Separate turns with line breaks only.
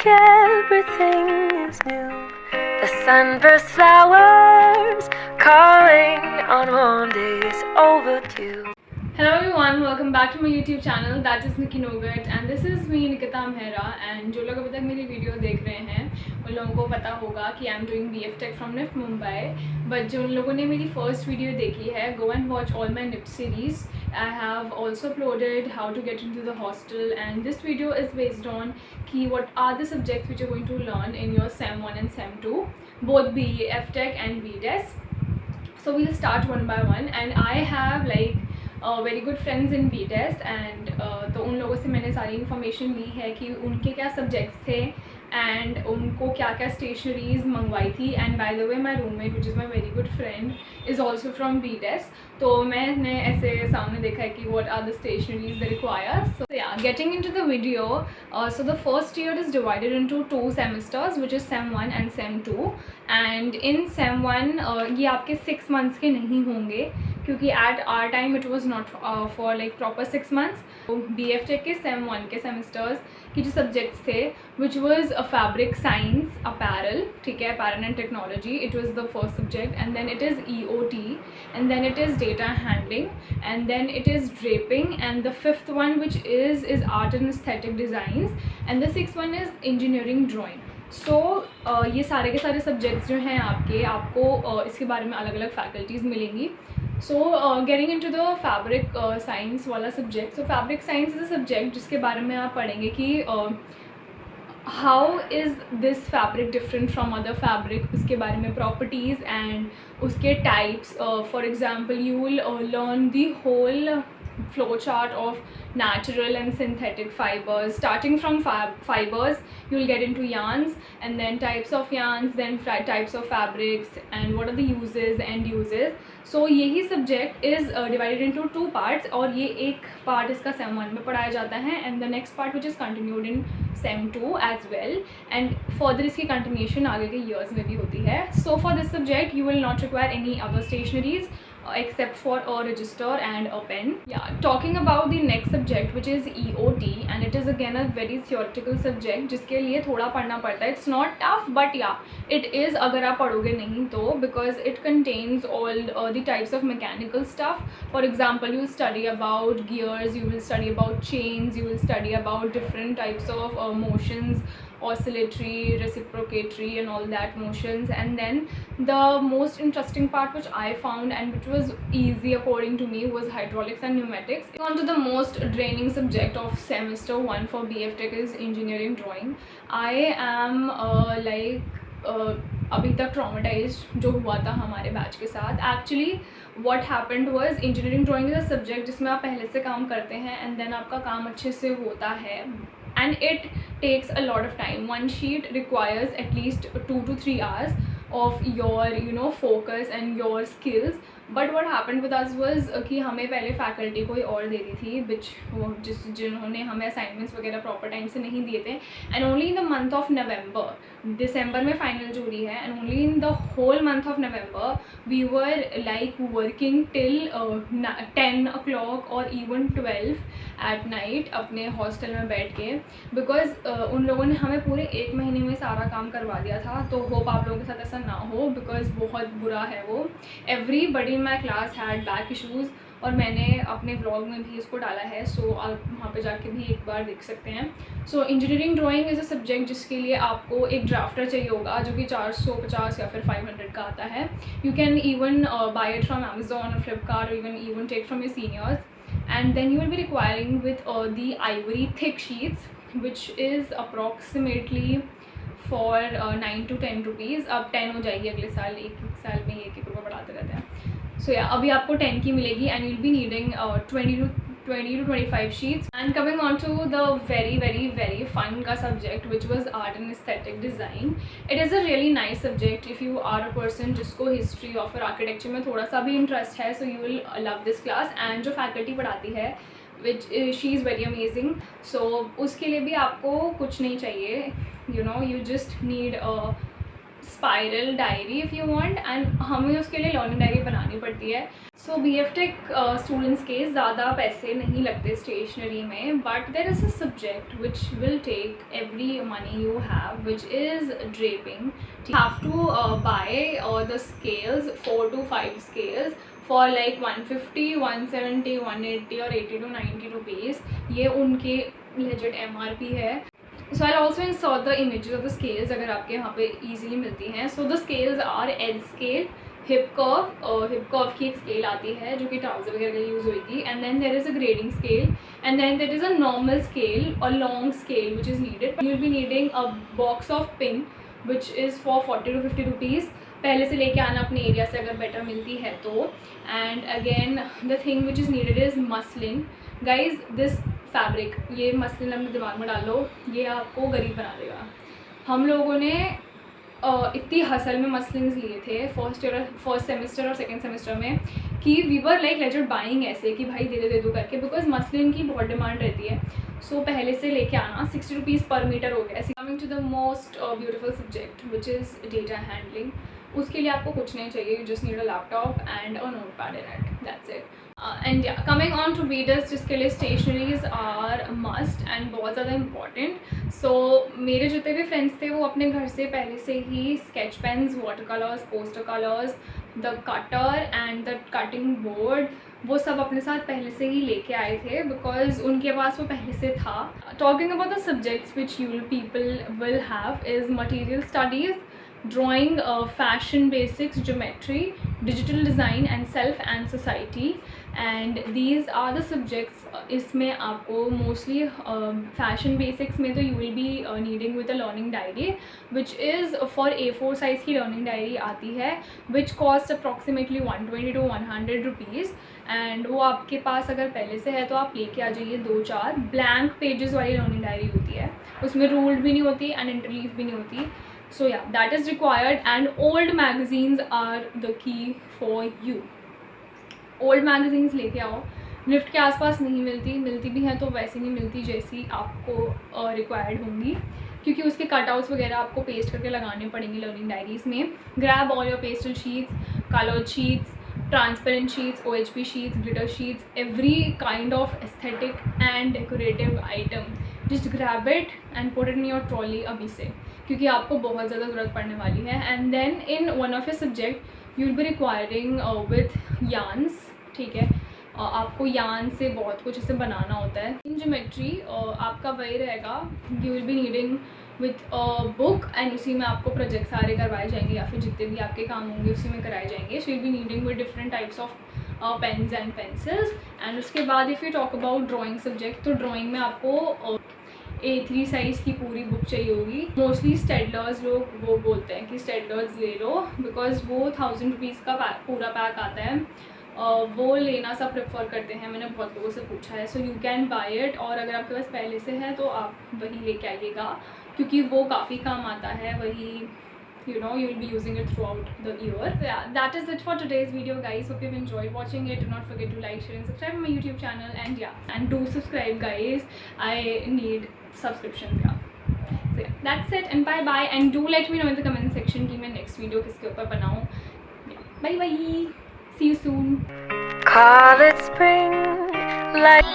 like everything is new. The sunburst flowers calling on warm days overdue.
Hello everyone, welcome back to my YouTube channel. That is Nikki Nogat and this is me Nikita Mehra. And जो लोग अभी तक मेरी video देख रहे हैं उन लोगों को पता होगा कि I am doing BF Tech from NIFT Mumbai. But जो उन लोगों ने मेरी फर्स्ट वीडियो देखी है, go and watch all my NIFT series. I have also uploaded how to get into the hostel, and this video is based on कि what are the subjects which you're going to learn in your SEM 1 and SEM 2, both BF Tech and BDES. So we'll start one by one, and I have very good friends in BTES and तो उन लोगों से मैंने सारी information ली है कि उनके क्या सब्जेक्ट्स थे एंड उनको क्या क्या स्टेशनरीज मंगवाई थी. And by the way my roommate which is my very good friend is also from BTES. तो मैंने ऐसे सामने देखा है कि what are the stationaries they require. So yeah, getting into the video, so the first year is divided into 2 semesters, which is SEM 1 and SEM 2. And in SEM 1 ये आपके 6 months के नहीं होंगे क्योंकि at our time it was not for like proper 6 months. तो BF Tech के SEM 1 के semesters की जो सब्जेक्ट्स थे which was fabric science, apparel, ठीक है, apparel and technology, it was the first subject, and then it is EOT, and then it is data handling, and then it is draping, and the fifth one which is art and aesthetic designs, and the sixth one is engineering drawing. सो ये सारे के सारे subjects जो हैं आपको इसके बारे में अलग अलग फैकल्टीज़ मिलेंगी. So getting into the fabric science वाला subject. So fabric science is a subject जिसके बारे में आप पढ़ेंगे कि how is this fabric different from other fabric, उसके बारे में प्रॉपर्टीज़ एंड उसके types. For example you will learn the whole flow chart of natural and synthetic fibers. Starting from fibers, you will get into yarns, and then types of yarns, then types of fabrics, and what are the uses and uses. So यही subject is divided into 2 parts, और ये एक part इसका SEM 1 में पढ़ाया जाता है, and the next part which is continued in SEM 2 as well, and further इसकी continuation आगे के years में भी होती है. So for this subject you will not require any other stationaries except for a register and a pen. Yeah, talking about the next subject which is EOT, and it is again a very theoretical subject जिसके लिए थोड़ा पढ़ना पड़ता है. It's not tough but yeah it is अगर आप पढ़ोगे नहीं तो, because it contains all the types of mechanical stuff. For example, you will study about gears, you will study about chains, you will study about different types of motions, oscillatory, reciprocatory and all that motions. And then the most interesting part which I found and which was easy according to me was hydraulics and pneumatics. On to the most draining subject of semester 1 for BF Tech is engineering drawing. I am अभी तक traumatised जो हुआ था हमारे batch के साथ. Actually what happened was, engineering drawing is a subject जिसमें आप पहले से काम करते हैं एंड देन आपका काम अच्छे से होता है, and it takes a lot of time. One sheet requires at least 2 to 3 hours of your focus and your skills. But what happened with us was कि हमें पहले फैकल्टी कोई और दे दी थी जिन्होंने हमें असाइनमेंट्स वगैरह प्रॉपर टाइम से नहीं दिए थे. And only in the month of November, दिसंबर में फाइनल जूरी है, and only in the whole month of November we were like working till 10 o'clock और इवन 12 एट नाइट अपने हॉस्टल में बैठ के, बिकॉज उन लोगों ने हमें पूरे 1 महीने में सारा काम करवा दिया था. तो होप आप लोगों के साथ ऐसा ना हो, बिकॉज बहुत बुरा है वो. Everybody in my class had back issues, और मैंने अपने ब्लॉग में भी इसको डाला है, सो आप वहाँ पे जाके भी एक बार देख सकते हैं. So engineering drawing is a subject जिसके लिए आपको एक ड्राफ्टर चाहिए होगा जो कि 450 या फिर 500 का आता है. You can even buy it from Amazon और फ्लिपकार्ट, और even take from your seniors. And then you will be requiring with the ivory thick sheets, which is approximately for 9 to 10 rupees. अब 10 हो जाएगी अगले साल, एक साल में 1 रुपये बढ़ाते रहते हैं. So yeah, अभी आपको 10 की मिलेगी, and you'll be needing 20 to 25 sheets. And coming on to the very fun का subject which was art and aesthetic design. It is a really nice subject if you are a person जिसको history और फिर architecture में थोड़ा सा भी interest है, so you will love this class. And जो faculty पढ़ाती है which she is very amazing. So उसके लिए भी आपको कुछ नहीं चाहिए, you just need a spiral diary if you want, and हमें उसके लिए लर्निंग डायरी बनानी पड़ती है. सो BF Tech स्टूडेंट्स के ज़्यादा पैसे नहीं लगते स्टेशनरी में, but there is a subject which will take every money you have, which is draping. You have to buy the scales, 4 to 5 scales for like 150, 170, 180 or 80 to 90 rupees. ये उनके legit MRP है. So I'll also insert the images of the scales अगर आपके यहाँ पे easily मिलती हैं. So the scales are L scale, hip curve की एक scale आती है जो कि ट्राउज़र वगैरह के लिए यूज़ होगी, and then there is a grading scale, and then there is a normal scale or long scale which is needed. You'll be needing a box of pin which is for 40 to 50 rupees. पहले से लेके आना अपने area से अगर better मिलती है तो. And again the thing which is needed is muslin. Guys this fabric, ये मसलिन अपने दिमाग में डालो, ये आपको गरीब बना देगा. हम लोगों ने इतनी हसल में मसलिन्स लिए थे फर्स्ट सेमेस्टर और सेकेंड सेमेस्टर में कि we were like legend buying ऐसे कि भाई दे दो करके, बिकॉज मसलिन की बहुत डिमांड रहती है. सो पहले से लेके आना. 60 रुपीज़ पर मीटर हो गया. Coming to the most beautiful subject which is data handling. उसके लिए आपको कुछ नहीं चाहिए, you just need a laptop and a note pad in it, that's it. And coming on to readers, जिसके लिए स्टेशनरीज आर मस्ट एंड बहुत ज़्यादा इम्पॉर्टेंट. सो मेरे जितने भी फ्रेंड्स थे वो अपने घर से पहले से ही sketch pens, water colours, poster colours, the cutter and the cutting board, वो सब अपने साथ पहले से ही लेके आए थे बिकॉज उनके पास वो पहले से था. Talking about the subjects which you people will have is material studies, drawing, fashion basics, geometry, digital design and self and society, and these are the subjects. इसमें आपको mostly fashion basics में तो you will be needing with a learning diary which is for A4 size की learning diary आती है which cost approximately 120 to 100 rupees, and वो आपके पास अगर पहले से है तो आप लेके आ जाइए. 2-4 blank pages वाली learning diary होती है, उसमें ruled भी नहीं होती and interleave भी नहीं होती. So yeah, that is required, and old magazines are the key for you. Old magazines लेके आओ. लिफ्ट के आसपास नहीं मिलती भी हैं तो वैसी नहीं मिलती जैसी आपको रिक्वायर्ड होंगी, क्योंकि उसके कटआउट्स वगैरह आपको पेस्ट करके लगाने पड़ेंगे लर्निंग डायरीज़ में. Grab all your pastel sheets, coloured sheets, transparent sheets, OHP sheets, glitter sheets, every kind of aesthetic and decorative item. Just grab it and put it in your trolley अभी से, क्योंकि आपको बहुत ज़्यादा ज़रूरत पड़ने वाली है. And then in one of your subject you will be requiring with yarns. ठीक है, आपको यार्न से बहुत कुछ इसे बनाना होता है. इन ज्योमेट्री आपका वही रहेगा, you will be needing with book, एंड उसी में आपको प्रोजेक्ट सारे करवाए जाएंगे या फिर जितने भी आपके काम होंगे उसी में कराए जाएंगे. So you will be needing with different types of pens and pencils. And उसके बाद if you talk about drawing subject, तो ड्राइंग में आपको A3 साइज़ की पूरी बुक चाहिए होगी. मोस्टली स्टेडलर्स लोग वो बोलते हैं कि स्टेडलर्स ले लो बिकॉज वो 1000 रुपीज़ का पूरा पैक आता है. वो लेना सब प्रेफर करते हैं, मैंने बहुत लोगों से पूछा है. So you can buy it, और अगर आपके पास पहले से है तो आप वही लेके आइएगा क्योंकि वो काफ़ी काम आता है. वही you know, you'll be using it throughout the year. So yeah, that is it for today's video, guys. Hope you've enjoyed watching it. Do not forget to like, share and subscribe to my YouTube channel, and yeah, and do subscribe, guys. I need subscriptions. Yeah, so yeah, that's it, and bye bye, and do let me know in the comment section कि मैं next video किसके ऊपर बनाऊँ. Yeah, bye bye, see you soon.
Call it spring, like